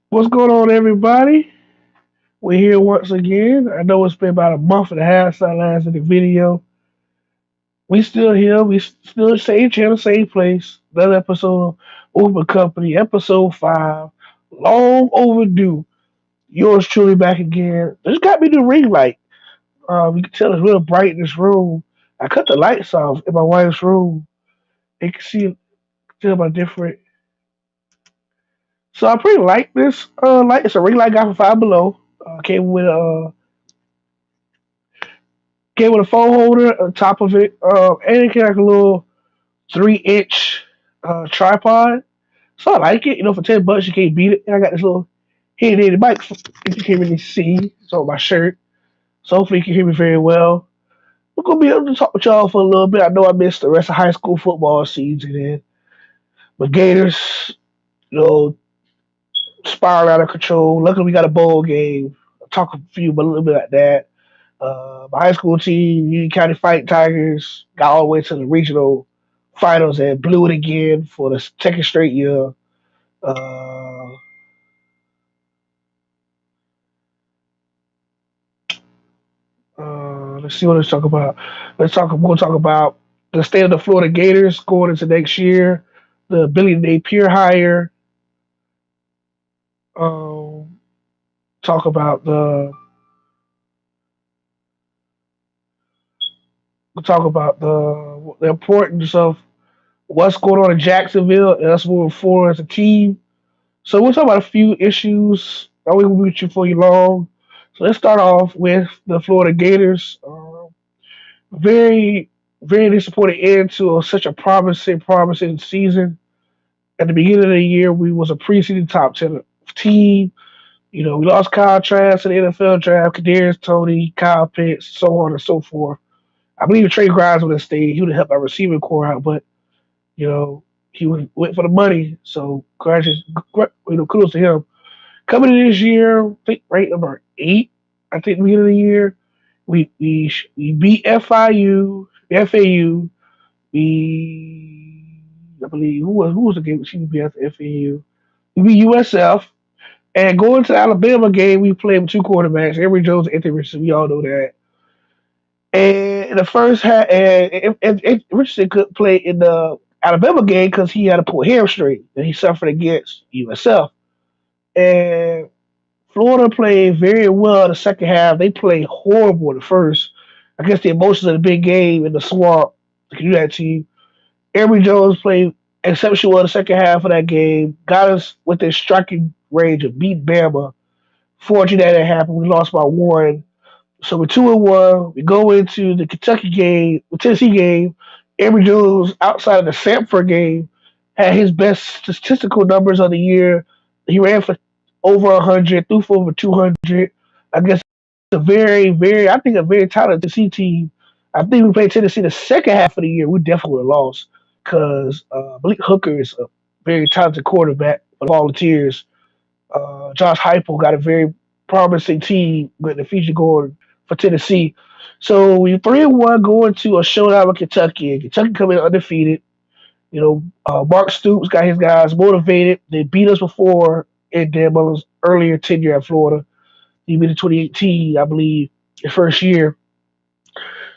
What's going on, everybody? We're here once again. I know it's been about a month and a half since I last did the video. We still here. We still same channel, same place. Another episode of Uber Company, episode 5. Long overdue. Yours truly back again. Just got me the ring light. You can tell it's real bright in this room. I cut the lights off in my wife's room. You can see tell my different. So I pretty like this light. It's a ring light got from Five Below. Came with a phone holder on top of it, and it came like a little 3-inch tripod. So I like it. For $10 you can't beat it. And I got this little head mic if you can't really see. It's on my shirt. So hopefully you can hear me very well. We're gonna be able to talk with y'all for a little bit. I know I missed the rest of high school football season and but Gators, you know, spiral out of control. Luckily we got a bowl game. I'll talk a few but a little bit about that. My high school team, Union County Fight Tigers, got all the way to the regional finals and blew it again for the second straight year. Uh, let's see what let's talk about. We're gonna talk about the state of the Florida Gators going into next year, the Billy Napier hire. Um, talk about the importance of what's going on in Jacksonville and us moving forward as a team. So we'll talk about a few issues. I won't be with you for you long. So let's start off with the Florida Gators. Very, very disappointing end to such a promising season. At the beginning of the year, we was a preseason top 10 team. We lost Kyle Trask in the NFL draft, Kadarius Toney, Kyle Pitts, so on and so forth. I believe Trey Grimes would have stayed. He would have helped our receiving core out, but you know he went for the money. So kudos to him. Coming in this year, I think ranked number 8. I think the beginning of the year, we beat FAU. I believe who was the game we beat FAU? We beat USF, and going to the Alabama game, we played with two quarterbacks, Emory Jones and Anthony Richardson. We all know that. And in the first half, and Richardson could play in the Alabama game because he had a pulled hamstring that he suffered against USF. And Florida played very well in the second half. They played horrible in the first. I guess the emotions of the big game in the swamp to do that team. Emory Jones played exceptionally well in the second half of that game. Got us within striking range of beat Bama. Fortunately, that didn't happen. We lost by 1. So we're 2-1. We go into the Kentucky game, the Tennessee game. Emory Jones, outside of the Samford game, had his best statistical numbers of the year. He ran for over 100, threw for over 200. I guess a very, very, I think a very talented Tennessee team. I think we played Tennessee the second half of the year. We definitely would have lost because Malik Hooker is a very talented quarterback for the Volunteers. Josh Heupel got a very promising team with the future going for Tennessee. So we 3-1 going to a showdown with Kentucky. And Kentucky coming undefeated. Mark Stoops got his guys motivated. They beat us before in Dan Mullen's earlier tenure at Florida. He beat in 2018, I believe, his first year.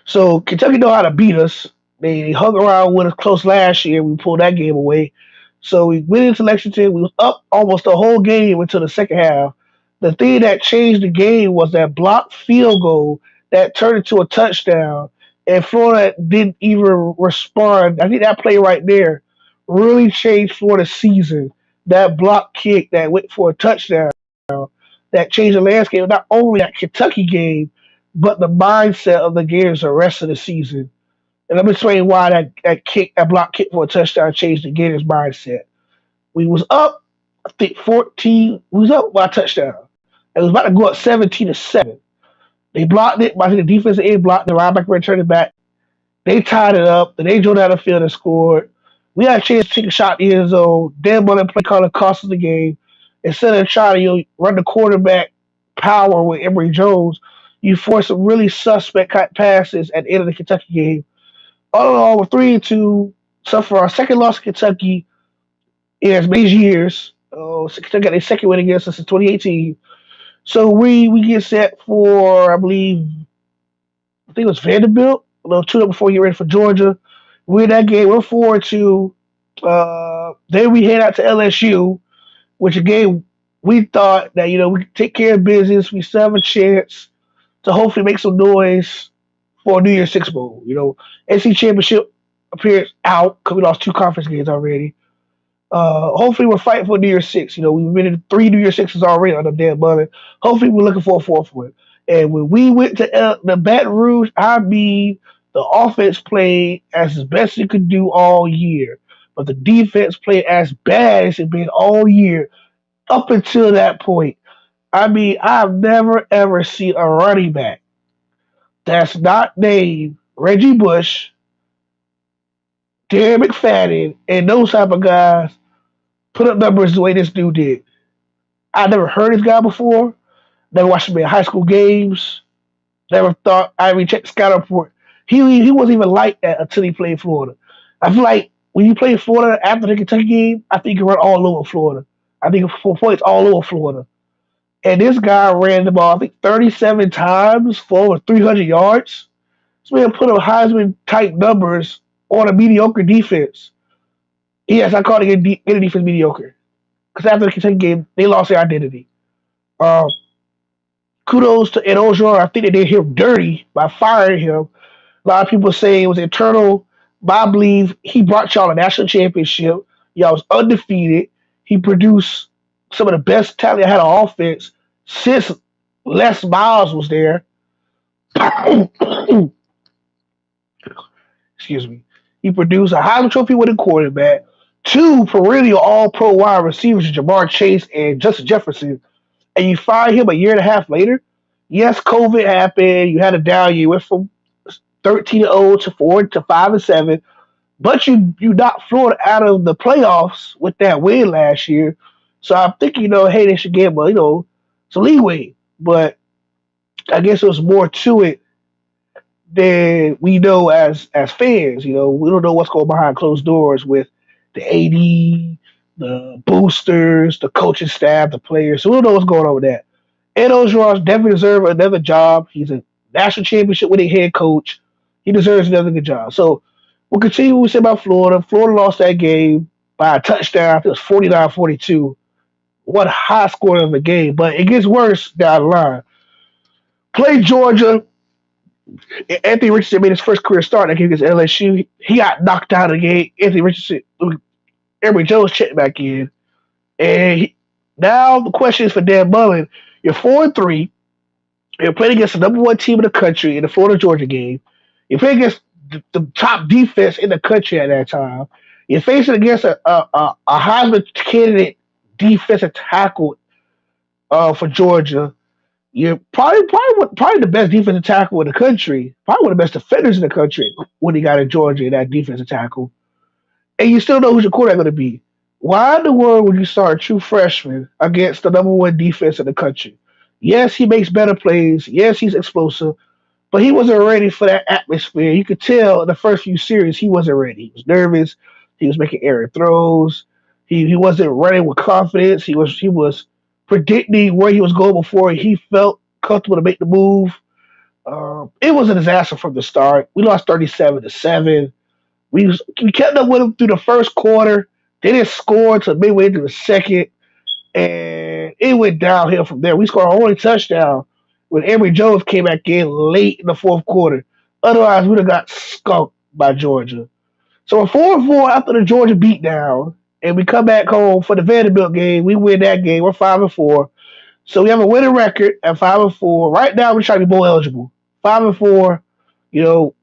So Kentucky know how to beat us. They hung around with us close last year. We pulled that game away. So we went into Lexington. We was up almost the whole game until the second half. The thing that changed the game was that blocked field goal that turned into a touchdown. And Florida didn't even respond. I think that play right there really changed Florida's season. That block kick that went for a touchdown that changed the landscape of not only that Kentucky game, but the mindset of the Gators the rest of the season. And let me explain why that block kick for a touchdown changed the Gators' mindset. We was up, I think 14. We was up by a touchdown. It was about to go up 17-7. They blocked it. I think the defensive end blocked the linebacker returned it back. They tied it up. Then they drove down the field and scored. We had a chance to take a shot in the end zone. Dan Mullen play calling cost us the game. Instead of trying to run the quarterback power with Emory Jones, you force some really suspect passes at the end of the Kentucky game. All in all, we're 3-2. Suffer our second loss to Kentucky in as many years. Oh, still got their second win against us in 2018. So we get set for, I believe, I think it was Vanderbilt. A little 2 up before you ready for Georgia. We in that game. We're forward to. Then we head out to LSU, which again we thought that we could take care of business. We still have a chance to hopefully make some noise for a New Year's Six Bowl. NC Championship appearance out because we lost two conference games already. Hopefully we're fighting for New Year's Six. We've been in three New Year's Sixes already under Dan Mullen. Hopefully we're looking for a fourth one. And when we went to the Baton Rouge, I mean, the offense played as best it could do all year, but the defense played as bad as it been all year up until that point. I mean, I've never ever seen a running back that's not named Reggie Bush, Darren McFadden, and those type of guys put up numbers the way this dude did. I never heard this guy before. Never watched him in high school games. Never thought I even checked the scout report. He wasn't even like that until he played Florida. I feel like when you play Florida after the Kentucky game, I think you can run all over Florida. I think 4 points all over Florida. And this guy ran the ball, I think, 37 times for over 300 yards. This man put up Heisman type numbers on a mediocre defense. Yes, I call it getting defense mediocre. Because after the Kentucky game, they lost their identity. Um, Kudos to Ed Ogeron. I think they did him dirty by firing him. A lot of people say it was internal, but I believe he brought y'all a national championship. Y'all was undefeated. He produced some of the best talent I had on offense since Les Miles was there. Excuse me. He produced a Heisman Trophy winning quarterback, two perennial All Pro wide receivers, Jamar Chase and Justin Jefferson, and you fire him a year and a half later. Yes, COVID happened. You had a down year. You went from 13-0 to 4 to 5-7, but you knocked Florida out of the playoffs with that win last year. So I'm thinking, hey, they should give him, some leeway. But I guess there was more to it than we know as fans. We don't know what's going behind closed doors with the AD, the boosters, the coaching staff, the players. So we don't know what's going on with that. Ed Ogeron definitely deserves another job. He's a national championship winning head coach. He deserves another good job. So we'll continue what we said about Florida. Florida lost that game by a touchdown. I think it was 49-42. What a high score of a game. But it gets worse down the line. Play Georgia. Anthony Richardson made his first career start that game against LSU. He got knocked out of the game. Anthony Richardson, Emory Jones checked back in. And now the question is for Dan Mullen. You're 4-3. You're playing against the number one team in the country in the Florida Georgia game. You're playing against the top defense in the country at that time. You're facing against a Heisman candidate defensive tackle for Georgia. You're probably the best defensive tackle in the country. Probably one of the best defenders in the country when he got in Georgia in that defensive tackle. And you still know who's your quarterback going to be. Why in the world would you start a true freshman against the number one defense in the country? Yes, he makes better plays. Yes, he's explosive. But he wasn't ready for that atmosphere. You could tell in the first few series he wasn't ready. He was nervous. He was making errant throws. He wasn't running with confidence. He was predicting where he was going before he felt comfortable to make the move. It was a disaster from the start. We lost 37-7. We kept up with them through the first quarter. They didn't score until midway through the second, and it went downhill from there. We scored our only touchdown when Emory Jones came back in late in the fourth quarter. Otherwise, we'd have got skunked by Georgia. So we're 4-4 after the Georgia beatdown, and we come back home for the Vanderbilt game. We win that game. We're 5-4. So we have a winning record at 5-4. Right now, we're trying to be bowl eligible. 5-4. You know,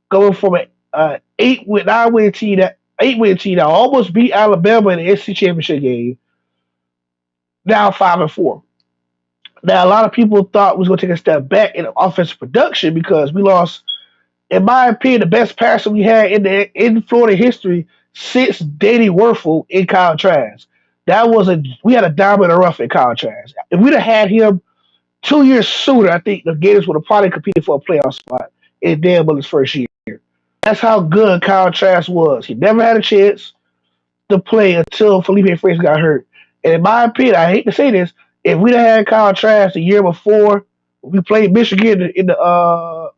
going from an 8-win team that almost beat Alabama in the SEC championship game. Now 5-4. Now a lot of people thought we was going to take a step back in offensive production because we lost, in my opinion, the best passer we had in Florida history since Danny Werfel in Kyle Trask. We had a diamond in the rough in Kyle Trask. If we'd have had him 2 years sooner, I think the Gators would have probably competed for a playoff spot in Dan Mullen's first year. That's how good Kyle Trask was. He never had a chance to play until Felipe Franks got hurt. And in my opinion, I hate to say this, if we'd have had Kyle Trask the year before, we played Michigan in the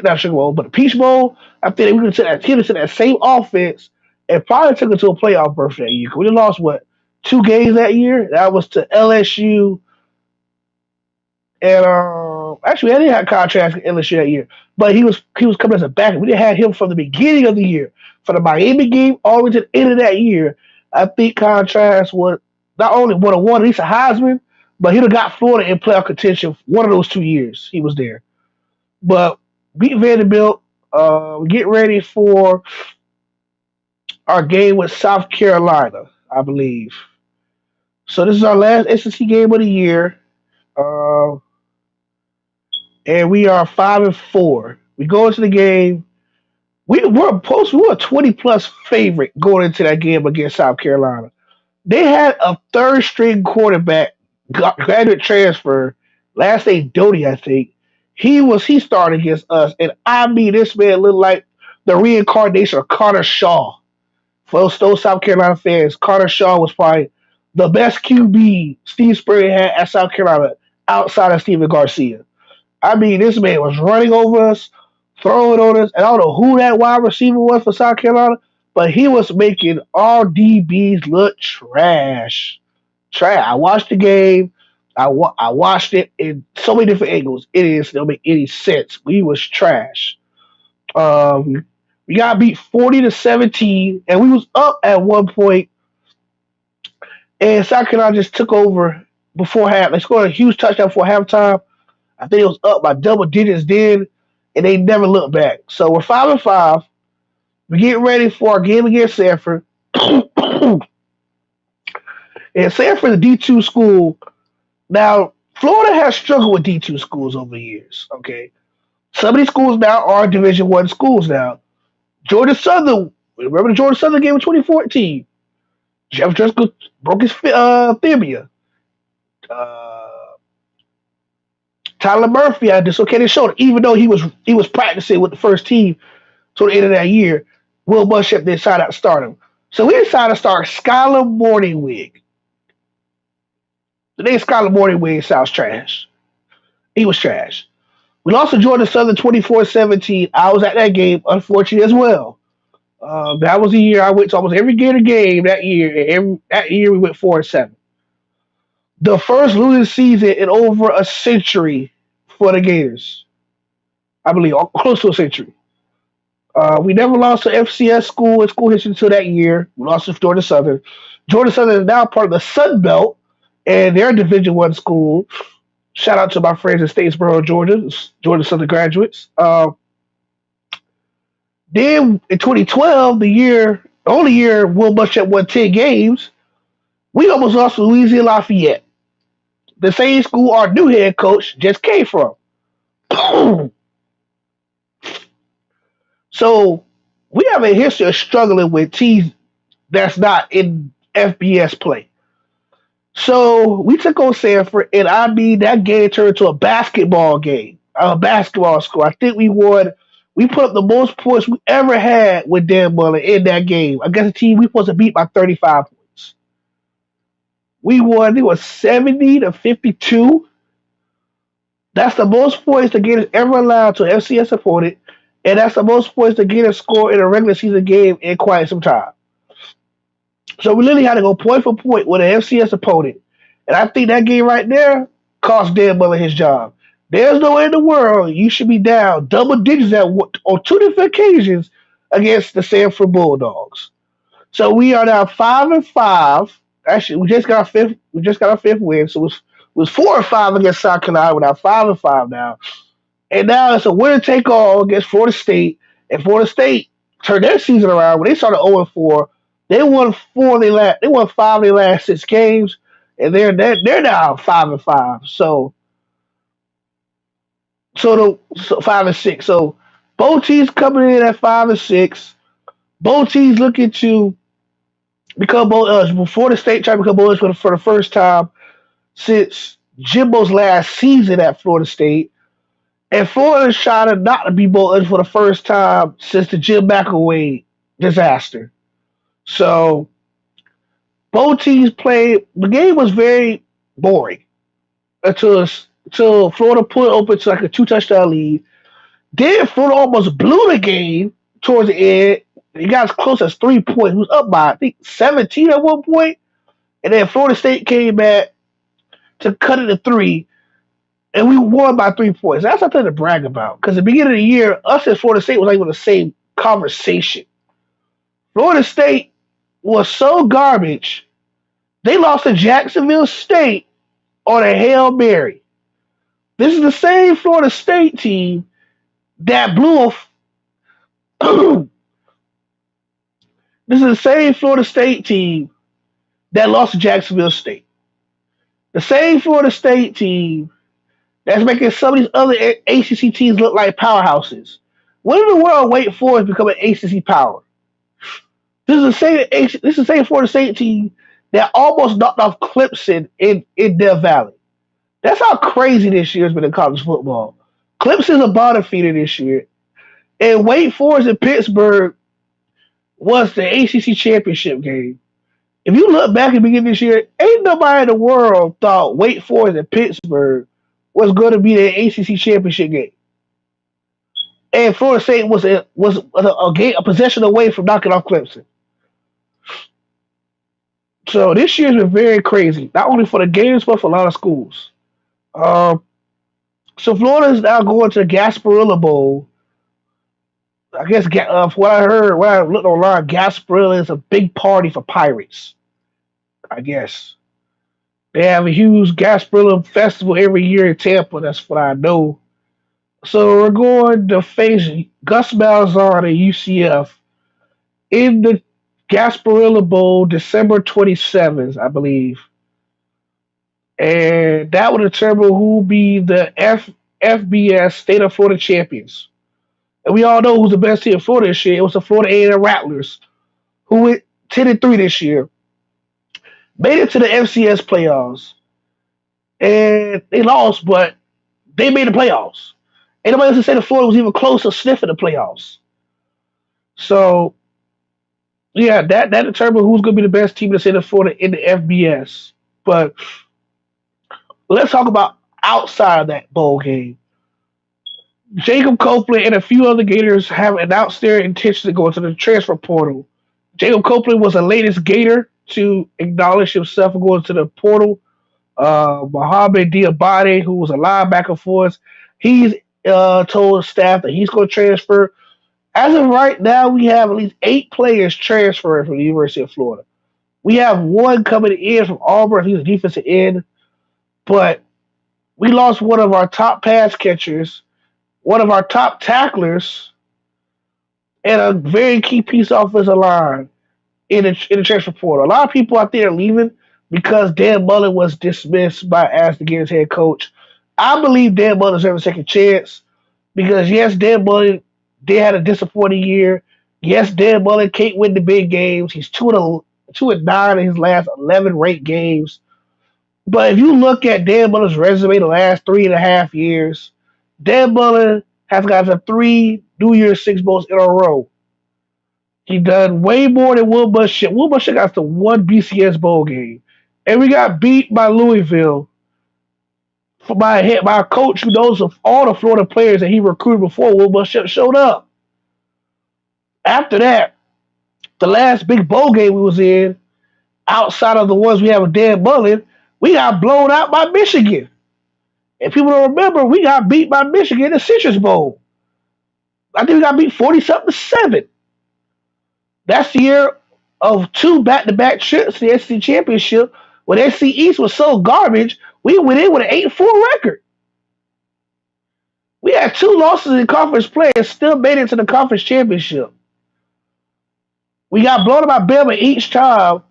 not Sugar Bowl, but the Peach Bowl, I think we could have taken that same offense and probably took it to a playoff berth that year. We lost what 2 games that year. That was to LSU and actually I didn't have Kyle Trask in LSU that year, but he was coming as a backup. We didn't have him from the beginning of the year, from the Miami game all the way to the end of that year. I think Kyle Trask would not only would have won at least a Heisman, but he'd have got Florida in playoff contention one of those 2 years he was there. But beat Vanderbilt. Get ready for our game with South Carolina, I believe. So this is our last SEC game of the year, uh, and we are 5-4. We go into the game. We were a 20+ favorite going into that game against South Carolina. They had a third string quarterback, graduate transfer, last name Doty, I think. He started against us, and I mean this man looked like the reincarnation of Carter Shaw. For those South Carolina fans, Carter Shaw was probably the best QB Steve Spurrier had at South Carolina outside of Steven Garcia. I mean, this man was running over us, throwing on us, and I don't know who that wide receiver was for South Carolina, but he was making all DBs look trash. Trash. I watched the game. I watched it in so many different angles. It don't make any sense. We was trash. We got beat 40-17, and we was up at one point, and South Carolina just took over before half. They scored a huge touchdown before halftime. I think it was up by double digits then, and they never looked back. So we're 5-5. We get ready for our game against Sanford. And Sanford is a D2 school. Now, Florida has struggled with D2 schools over the years. Okay, some of these schools now are Division I schools now. Georgia Southern, remember the Georgia Southern game in 2014? Jeff Driscoll broke his tibia. Uh, Tyler Murphy had a dislocated shoulder, even though he was practicing with the first team till the end of that year. Will Muschamp decided to start him. So we decided to start Skylar Morningwig. The name Skylar Morningwig sounds trash. He was trash. We lost to Georgia Southern 24-17. I was at that game, unfortunately, as well. That was the year I went to almost every Gator game that year. And that year we went 4-7. The first losing season in over a century for the Gators. I believe close to a century. We never lost to FCS school in school history until that year. We lost to Georgia Southern. Georgia Southern is now part of the Sun Belt, and their Division I school. Shout out to my friends in Statesboro, Georgia, Georgia Southern graduates. Then in 2012, the only year Will Muschamp won 10 games, we almost lost to Louisiana Lafayette, the same school our new head coach just came from. So we have a history of struggling with teams that's not in FBS play. So we took on Sanford, and I mean that game turned into a basketball game, a basketball score. I think we won. We put up the most points we ever had with Dan Mullen in that game against a team we supposed to beat by 35 points. We won. I think it was 70-52. That's the most points the Gators ever allowed to an FCS opponent, and that's the most points the Gators score in a regular season game in quite some time. So we literally had to go point for point with an FCS opponent. And I think that game right there cost Dan Mullen his job. There's no way in the world you should be down double digits on 2 different occasions against the Sanford Bulldogs. So we are now 5-5. Actually, we just got our fifth. We just got our fifth win. So it was 4-5 against South Carolina. We're now 5-5 now, and now it's a winner take all against Florida State. And Florida State turned their season around when they started 0-4. They won 5 of their last 6 games, and they're now 5-5. So 5-6. So both teams coming in at 5-6. Both teams looking to become bowl eligible. Florida State trying to become bowl eligible for the first time since Jimbo's last season at Florida State, and Florida's trying not to be bowl eligible for the first time since the Jim McElwain disaster. So Both teams played. The game was very boring until Florida put it open to like a 2 touchdown lead. Then Florida almost blew the game towards the end. It got as close as 3 points. It was up by I think 17 at one point, and then Florida State came back to cut it to three, and we won by 3 points. That's something to brag about because at the beginning of the year, us and Florida State was like on the same conversation. Florida State was so garbage. They lost to Jacksonville State on a Hail Mary. This is the same Florida State team that blew a. This is the same Florida State team that lost to Jacksonville State. The same Florida State team that's making some of these other ACC teams look like powerhouses. When in the world Wake Forest become an ACC power? This is the same Florida State team that almost knocked off Clemson in Death Valley. That's how crazy this year's been in college football. Clemson's a bottom feeder this year, and Wake Forest and Pittsburgh was the ACC championship game. If you look back at the beginning of this year, ain't nobody in the world thought Wake Forest and Pittsburgh was going to be the ACC championship game. And Florida State was a possession away from knocking off Clemson. So this year's been very crazy, not only for the games but for a lot of schools. Um, so Florida is now going to the Gasparilla Bowl. I guess from what I heard, when I looked online, Gasparilla is a big party for pirates. I guess they have a huge Gasparilla festival every year in Tampa. That's what I know. So we're going to face Gus Malzahn at UCF in the Gasparilla Bowl, December 27th, I believe. And that will determine who will be the FBS State of Florida champions. And we all know who's the best team in Florida this year. It was the Florida A&M Rattlers, who went 10-3 this year, made it to the FCS playoffs, and they lost, but they made the playoffs. Ain't nobody else to say that Florida was even close to sniffing the playoffs. So, yeah, that determines who's going to be the best team in the state of Florida in the FBS. But let's talk about outside of that bowl game. Jacob Copeland and a few other Gators have announced their intention to go into the transfer portal. Jacob Copeland was the latest Gator to acknowledge himself and go into the portal. Mohamed Diabate, who was a linebacker for us, he's told staff that he's going to transfer. As of right now, we have at least 8 players transferring from the University of Florida. We have one coming in from Auburn. He's a defensive end, but we lost one of our top pass catchers, one of our top tacklers, and a very key piece of offensive line in the transfer portal. A lot of people out there are leaving because Dan Mullen was dismissed as the Gators head coach. I believe Dan Mullen deserves a second chance because, yes, Dan Mullen did had a disappointing year. Yes, Dan Mullen can't win the big games. He's 2-9 in his last 11 ranked games. But if you look at Dan Mullen's resume the last 3.5 years, Dan Mullen has gotten 3 New Year's Six Bowls in a row. He done way more than Will Muschamp. Will Muschamp got to one BCS bowl game, and we got beat by Louisville by a coach who knows of all the Florida players that he recruited before Will Muschamp showed up. After that, the last big bowl game we was in, outside of the ones we have with Dan Mullen, we got blown out by Michigan. And people don't remember, we got beat by Michigan in the Citrus Bowl. I think we got beat 40-something to 7. That's the year of 2 back-to-back trips to the SEC championship when SEC East was so garbage, we went in with an 8-4 record. We had 2 losses in conference play and still made it to the conference championship. We got blown out by Bama each time.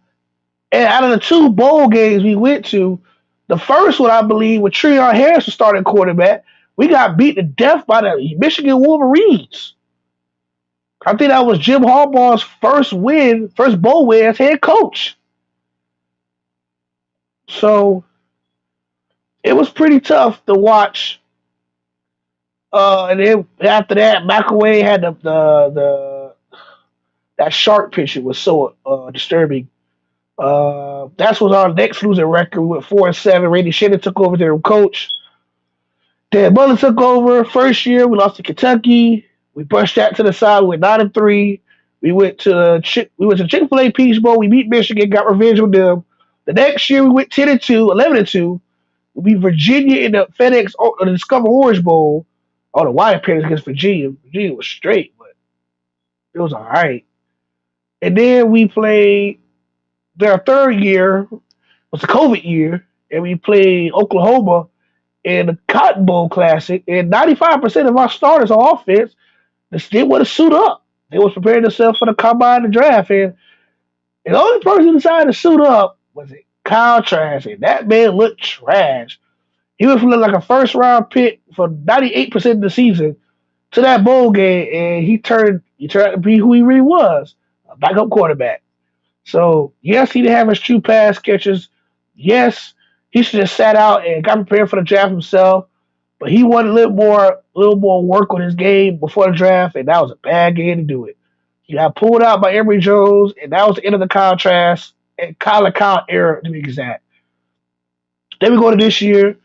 And out of the 2 bowl games we went to, the first one, I believe, with Treon Harris was starting quarterback, we got beat to death by the Michigan Wolverines. I think that was Jim Harbaugh's first bowl win as head coach. So it was pretty tough to watch. And then after that, McElway had that shark pitch. It was so disturbing. That's was our next losing record. We went 4-7. Randy Shannon took over their coach. Dan Mullen took over. First year, we lost to Kentucky. We brushed that to the side. We went 9-3. We went to the Chick-fil-A Peach Bowl. We beat Michigan, got revenge on them. The next year, we went 10-2, 11-2. We beat Virginia in the the Discover Orange Bowl. Oh, the Wyatt Panthers against Virginia. Virginia was straight, but it was all right. And then we played their third year was the COVID year, and we played Oklahoma in the Cotton Bowl Classic. And 95% of our starters on offense they didn't want to suit up. They was preparing themselves for the combine and draft. And the only person who decided to suit up was it Kyle Trask. And that man looked trash. He went from looking like a first round pick for 98% of the season to that bowl game, and he turned out to be who he really was, a backup quarterback. So yes, he didn't have his true pass catches. Yes, he should have sat out and got prepared for the draft himself. But he wanted a little more work on his game before the draft, and that was a bad game to do it. He got pulled out by Emory Jones, and that was the end of the contrast and Kyle era to be exact. Then we go to this year.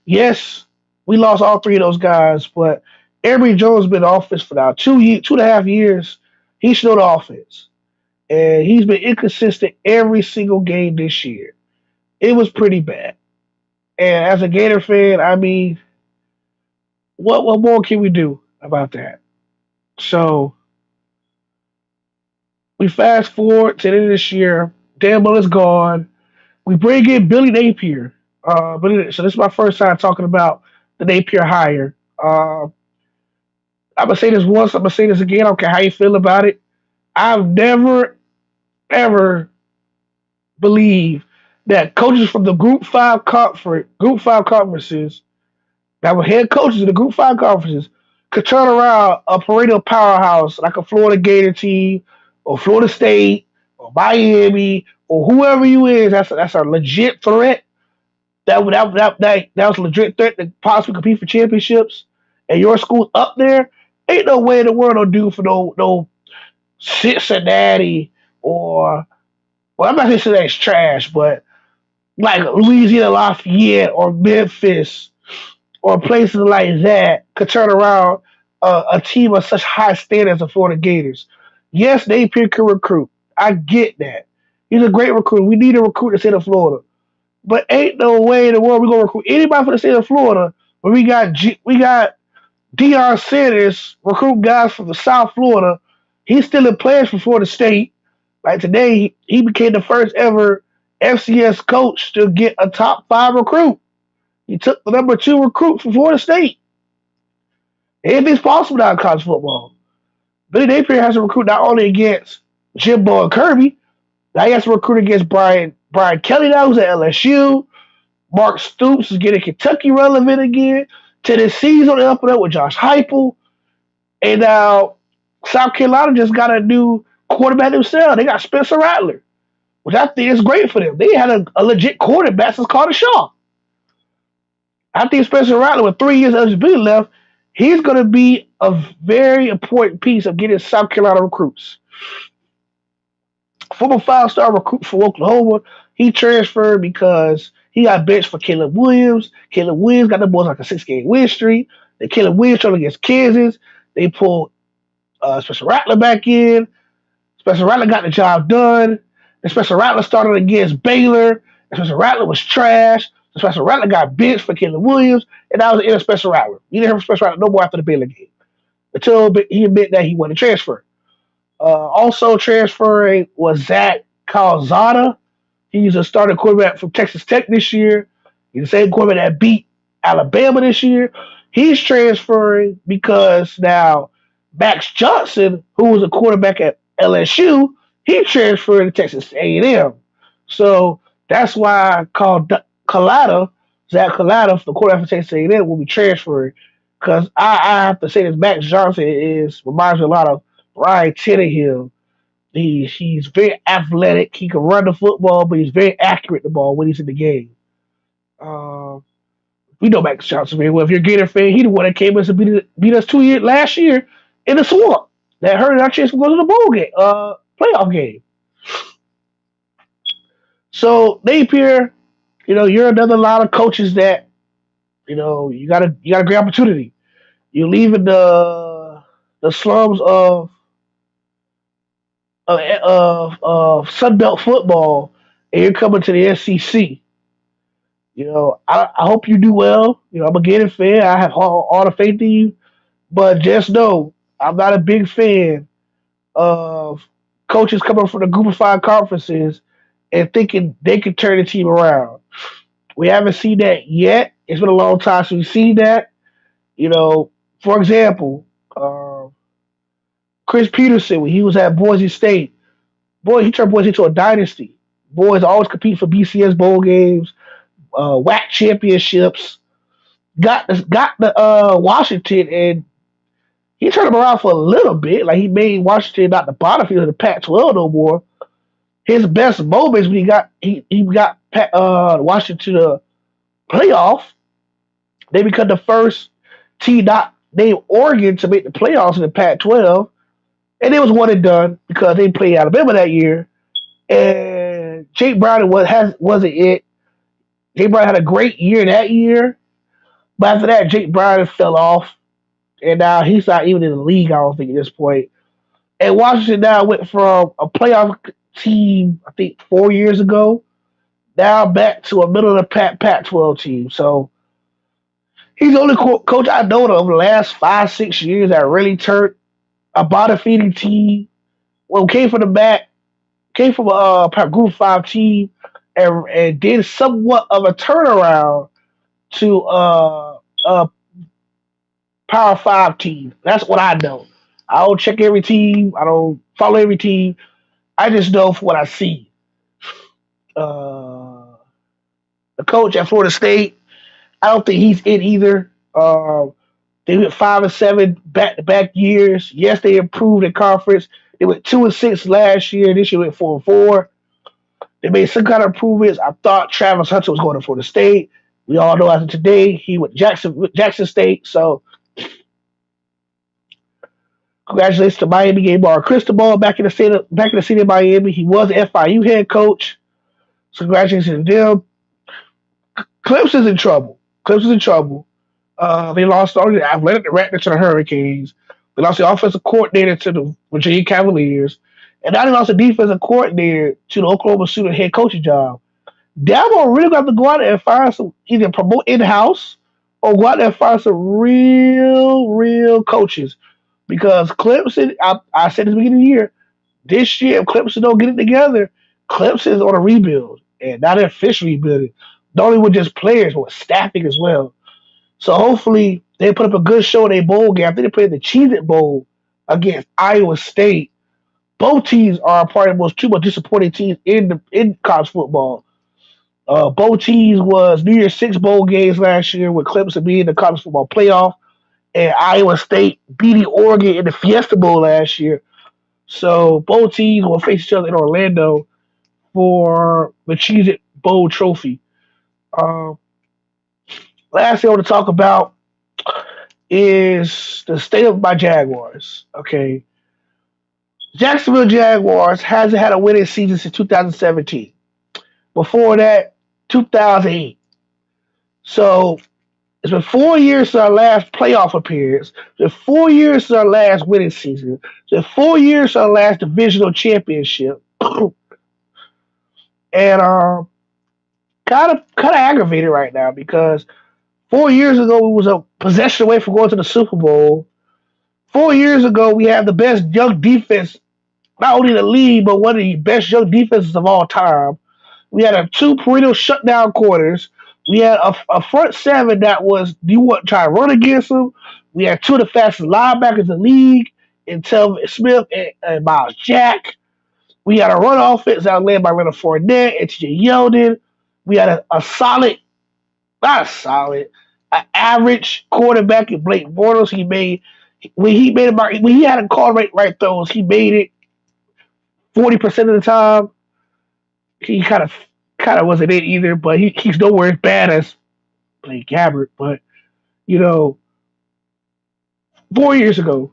Yes, we lost all three of those guys, but Emory Jones has been in office for now 2.5 years. He should know the offense, and he's been inconsistent every single game this year. It was pretty bad. And as a Gator fan, I mean, what more can we do about that? So we fast forward to the end of this year. Dan Mullen's gone. We bring in Billy Napier. So this is my first time talking about the Napier hire. I'm gonna say this once. I'm gonna say this again. I don't care how you feel about it. I've never ever believed that coaches from the Group Five conferences that were head coaches of the Group Five conferences could turn around a perennial powerhouse like a Florida Gator team or Florida State or Miami or whoever you is. That's a legit threat. That was a legit threat to possibly compete for championships. And your school's up there. Ain't no way in the world they'll do for no Cincinnati or well, I'm not saying Cincinnati's trash, but like Louisiana Lafayette or Memphis or places like that could turn around a team of such high standards as the Florida Gators. Yes, Napier can recruit. I get that. He's a great recruiter. We need a recruit in the state of Florida. But ain't no way in the world we're gonna recruit anybody for the state of Florida when we got Deion Sanders recruit guys from the South Florida. He's still in players for Florida State. Like today, he became the first ever FCS coach to get a top five recruit. He took the number two recruit from Florida State. Anything's possible now in college football. Billy Napier has to recruit not only against Jimbo and Kirby, now he has to recruit against Brian Kelly now, who's at LSU. Mark Stoops is getting Kentucky relevant again. Tennessee's on the up and up with Josh Heupel. And now South Carolina just got a new quarterback themselves. They got Spencer Rattler, which I think is great for them. They had a legit quarterback since Carter Shaw. I think Spencer Rattler, with 3 years of eligibility left, he's going to be a very important piece of getting South Carolina recruits. Former five-star recruit for Oklahoma, he transferred because he got benched for Caleb Williams. Caleb Williams got the boys like a 6-game win streak. Then Caleb Williams tried against Kansas. They pulled Spencer Rattler back in. Spencer Rattler got the job done. And Spencer Rattler started against Baylor. And Spencer Rattler was trash. So Spencer Rattler got benched for Caleb Williams. And that was the end of Spencer Rattler. You didn't hear from Spencer Rattler no more after the Baylor game. Until he admitted that he wanted to transfer. Also transferring was Zach Calzada. He's a starting quarterback from Texas Tech this year. He's the same quarterback that beat Alabama this year. He's transferring because now Max Johnson, who was a quarterback at LSU, he transferred to Texas A&M. So that's why I called Zach Collada, the quarterback for Texas A&M, will be transferring. Because I have to say this, Max Johnson reminds me a lot of Ryan Tannehill. He's very athletic. He can run the football, but he's very accurate with the ball when he's in the game. Uh, we know Max Johnson very well. If you're a Gator fan, he the one that came us and beat us 2 years last year in the swamp. That hurt our chance to go to the bowl game, playoff game. So Napier, you're another line of coaches that you got a great opportunity. You leave in the slums of Sunbelt football, and you're coming to the SEC. I hope you do well. I'm a Gator fan. I have all the faith in you, but just know I'm not a big fan of coaches coming from the Group of Five conferences and thinking they can turn the team around. We haven't seen that yet. It's been a long time since we've seen that. You know, for example, Chris Peterson, when he was at Boise State, boy, he turned Boise into a dynasty. Boys always compete for BCS bowl games, WAC championships. Got the Washington, and he turned them around for a little bit. Like he made Washington not the bottom field of the Pac-12 no more. His best moments when he got Washington to the playoff. They become the first team not named Oregon to make the playoffs in the Pac-12, and it was one and done because they played Alabama that year. And Jake Brown wasn't it. Jake Brown had a great year that year, but after that, Jake Brown fell off, and now he's not even in the league. I don't think at this point. And Washington now went from a playoff team, I think 4 years ago, now back to a middle of the Pac-12 team. So he's the only coach I know of the last 5, 6 years that really turned a bottom feeding team. Well, came from the back, came from a Group 5 team, and did somewhat of a turnaround to a Power 5 team. That's what I know. I don't check every team. I don't follow every team. I just know from what I see. Uh, the coach at Florida State, I don't think he's it either. They went 5-7 back-to-back years. Yes, they improved in conference. They went 2-6 last year. This year went 4-4. They made some kind of improvements. I thought Travis Hunter was going to Florida State. We all know as of today he went Jackson State. So congratulations to Miami. Gave Bar Cristobal back in the city of Miami. He was the FIU head coach. So congratulations to them. Clemson's in trouble. Clemson's in trouble. They lost all the athletic director to the Hurricanes. They lost the offensive coordinator to the Virginia Cavaliers. And now they lost the defensive coordinator to the Oklahoma City head coaching job. Dabo really got to go out there and find some, either promote in-house or go out there and find some real coaches. Because Clemson, I said at the beginning of the year, this year, if Clemson don't get it together, Clemson is on a rebuild. And now they're officially rebuilding. Not only with just players, but with staffing as well. So hopefully they put up a good show in a bowl game. I think they played the Cheez It Bowl against Iowa State. Both teams are a part of the two most disappointing teams in college football. Both teams was New Year's Six bowl games last year, with Clemson being in the college football playoff, and Iowa State beating Oregon in the Fiesta Bowl last year. So both teams will face each other in Orlando for the Cheez It Bowl trophy. Um, Last thing I want to talk about is the state of my Jaguars. Okay, Jacksonville Jaguars hasn't had a winning season since 2017. Before that, 2008. So it's been 4 years since our last playoff appearance. It's been 4 years since our last winning season. It's been 4 years since our last divisional championship. And kind of aggravated right now because 4 years ago we was a possession away from going to the Super Bowl. 4 years ago we had the best young defense, not only in the league, but one of the best young defenses of all time. We had two perennial shutdown corners. We had a front seven that was, do you want to try to run against them? We had two of the fastest linebackers in the league in Telvin Smith and Miles Jack. We had a run offense that was led by Leonard Fournette and TJ Yeldon. We had a solid, not a solid, an average quarterback in Blake Bortles. When he had a call right throws, he made it 40% of the time. He kind of wasn't it either, but he's nowhere as bad as Blake Gabbert. But you know, 4 years ago,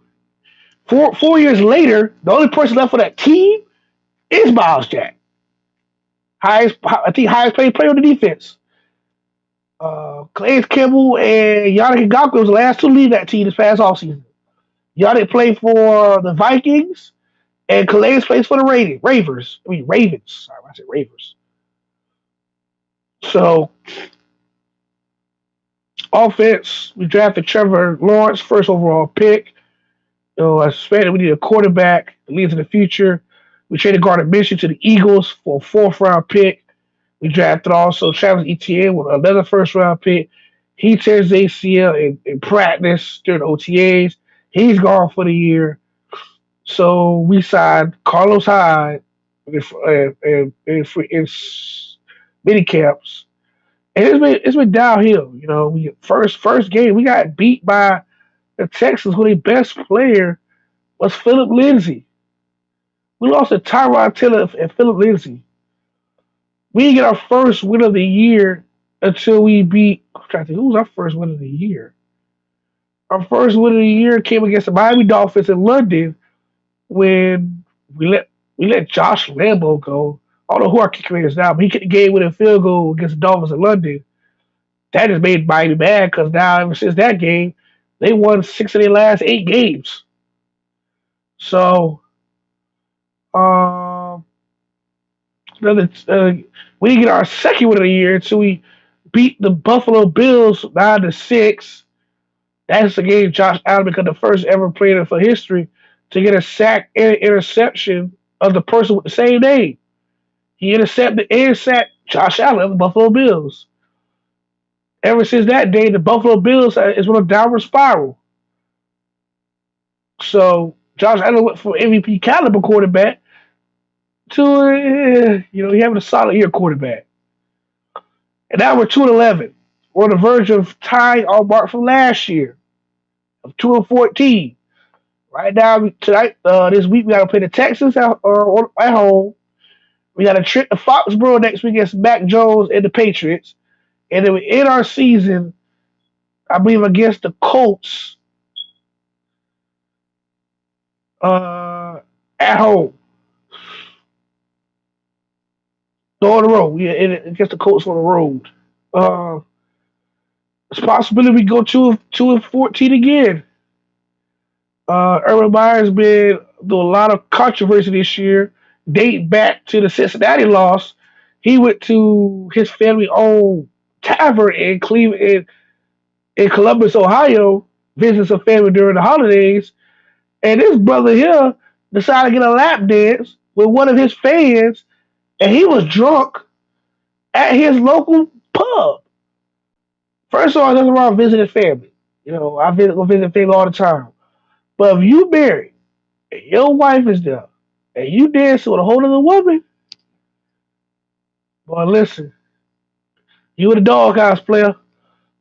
4 years later, the only person left for that team is Miles Jack. I think highest paid player on the defense. Calais Kimball and Yannick Ngakwe was the last two to leave that team this past offseason. Yannick played for the Vikings, and Calais plays for the Ravers. I mean Ravens. Sorry, I said Ravers. So offense, we drafted Trevor Lawrence, first overall pick. I suspected we need a quarterback that leads in the future. We traded Gardner Minshew to the Eagles for a fourth round pick. We drafted also Travis Etienne with another first round pick. He tears ACL in practice during OTAs. He's gone for the year. So we signed Carlos Hyde in mini camps. And it's been downhill. We first game we got beat by the Texans, who their best player was Philip Lindsay. We lost to Tyrod Taylor and Philip Lindsay. We didn't get our first win of the year until we beat. I'm trying to think, who was our first win of the year? Our first win of the year came against the Miami Dolphins in London when we let Josh Lambo go. I don't know who our kicker is now, but he kicked the game-winning field goal against the Dolphins in London. That just made Miami mad because now, ever since that game, they won 6 of their last 8 games. So, um, another, we didn't get our second win of the year until we beat the Buffalo Bills 9-6. That's the game Josh Allen became the first ever player for history to get a sack and an interception of the person with the same name. He intercepted and sacked Josh Allen of the Buffalo Bills. Ever since that day, the Buffalo Bills is on a downward spiral. So Josh Allen went from MVP caliber quarterback to he having a solid year quarterback. And now we're 2-11. We're on the verge of tying our mark from last year of 2-14. Right now, tonight, this week, we got to play the Texans at home. We got a trip to Foxborough next week against Mac Jones and the Patriots. And then we end our season, I believe, against the Colts at home. No, on the road. We against the Colts on the road. It's a possibility we go 2-14 again. Urban Meyer's been through a lot of controversy this year, dating back to the Cincinnati loss. He went to his family-owned tavern in Cleveland, in Columbus, Ohio, visiting some family during the holidays, and this brother here decided to get a lap dance with one of his fans, and he was drunk at his local pub. First of all, there's nothing wrong visiting family. I visit family all the time. But if you married and your wife is there and you dancing with a whole other woman, boy, listen, you a doghouse player.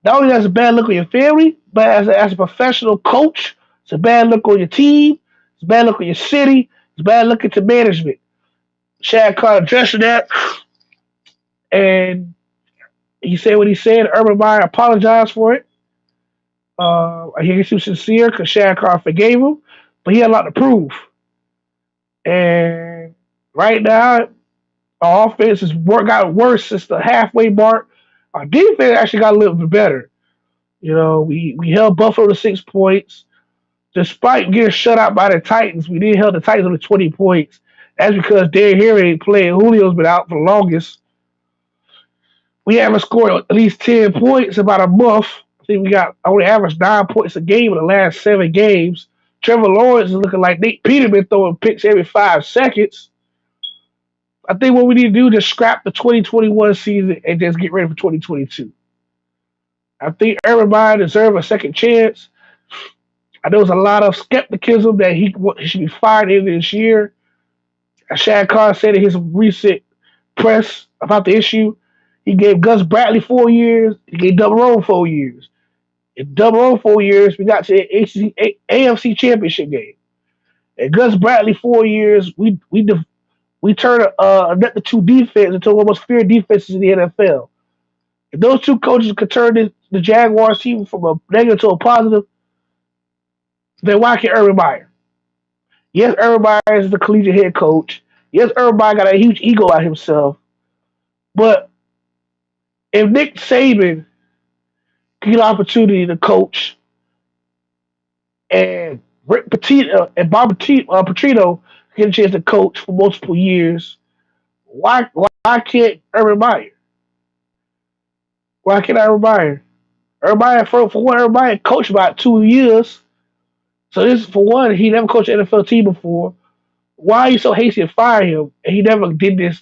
Not only that's a bad look on your family, but as a professional coach, it's a bad look on your team, it's a bad look on your city, it's a bad look at your management. Shad Khan addressed that, and he said what he said. Urban Meyer apologized for it. He was sincere because Shad Khan forgave him, but he had a lot to prove. And right now, our offense has got worse since the halfway mark. Our defense actually got a little bit better. We held Buffalo to 6 points. Despite getting shut out by the Titans, we did held the Titans to 20 points. That's because Derrick Henry ain't playing. Julio's been out for the longest. We haven't scored at least 10 points in about a month. I think we got only averaged 9 points a game in the last 7 games. Trevor Lawrence is looking like Nate Peterman throwing picks every 5 seconds. I think what we need to do is just scrap the 2021 season and just get ready for 2022. I think Urban Meyer deserves a second chance. I know there's a lot of skepticism that he should be fired in this year. As Shad Khan said in his recent press about the issue, he gave Gus Bradley 4 years. He gave Double Rowe 4 years. In Double Rowe 4 years, we got to the AFC Championship game. And Gus Bradley 4 years, we turned a net to two defense into one of the most feared defenses in the NFL. If those two coaches could turn the Jaguars team from a negative to a positive, then why can't Urban Meyer? Yes, Urban Meyer is the collegiate head coach. Yes, Urban Meyer got a huge ego out himself. But if Nick Saban get an opportunity to coach and Rick Pitino and Petrino get a chance to coach for multiple years, why can't Urban Meyer? Why can't Urban Meyer? Urban Meyer for one, Urban Meyer coached about 2 years. So this for one, he never coached an NFL team before. Why are you so hasty to fire him? And he never did this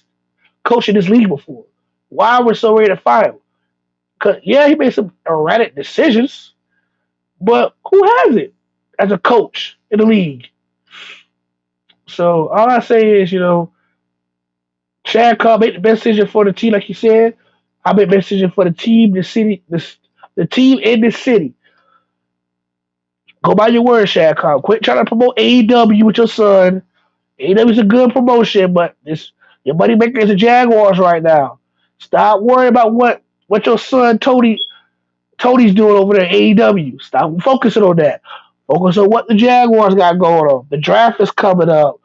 coaching this league before. Why we're so ready to fire him? Cause yeah, he made some erratic decisions, but who has it as a coach in the league? So all I say is, Chad Cobb made the best decision for the team, like you said. I made the best decision for the team, the city, the team in this city. Go by your word, Chad Cobb. Quit trying to promote AEW with your son. AEW is a good promotion, but your money maker is the Jaguars right now. Stop worrying about what your son Tony's doing over there at AEW. Stop focusing on that. Focus on what the Jaguars got going on. The draft is coming up.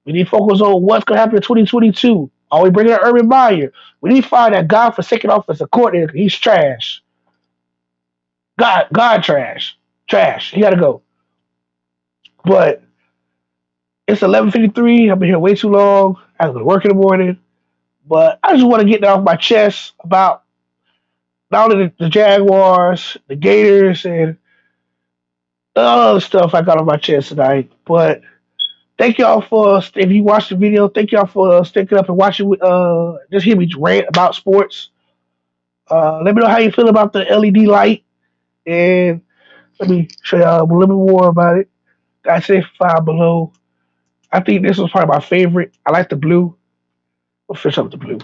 We need to focus on what's going to happen in 2022. Are we bringing in Urban Meyer? We need to find that godforsaken offensive coordinator. He's trash. God trash. Trash. He got to go. But it's 11:53. I've been here way too long. I have to go to work in the morning. But I just want to get that off my chest about not only the Jaguars, the Gators, and all the other stuff I got on my chest tonight. But thank y'all for if you watched the video. Thank y'all for sticking up and watching. Just hear me rant about sports. Let me know how you feel about the LED light, and let me show y'all a little bit more about it. I say five below. I think this was probably my favorite. I like the blue. We'll finish up with the blue.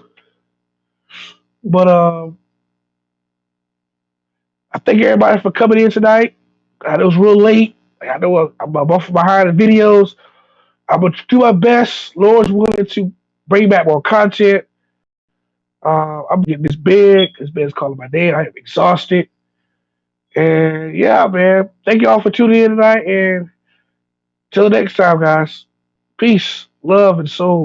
But I thank everybody for coming in tonight. I know it was real late. I know I'm off behind the videos. I'm gonna do my best. Lord's willing to bring back more content. I'm getting this big. This bed's calling my name. I am exhausted. And yeah, man. Thank you all for tuning in tonight. And till next time, guys. Peace, love, and soul.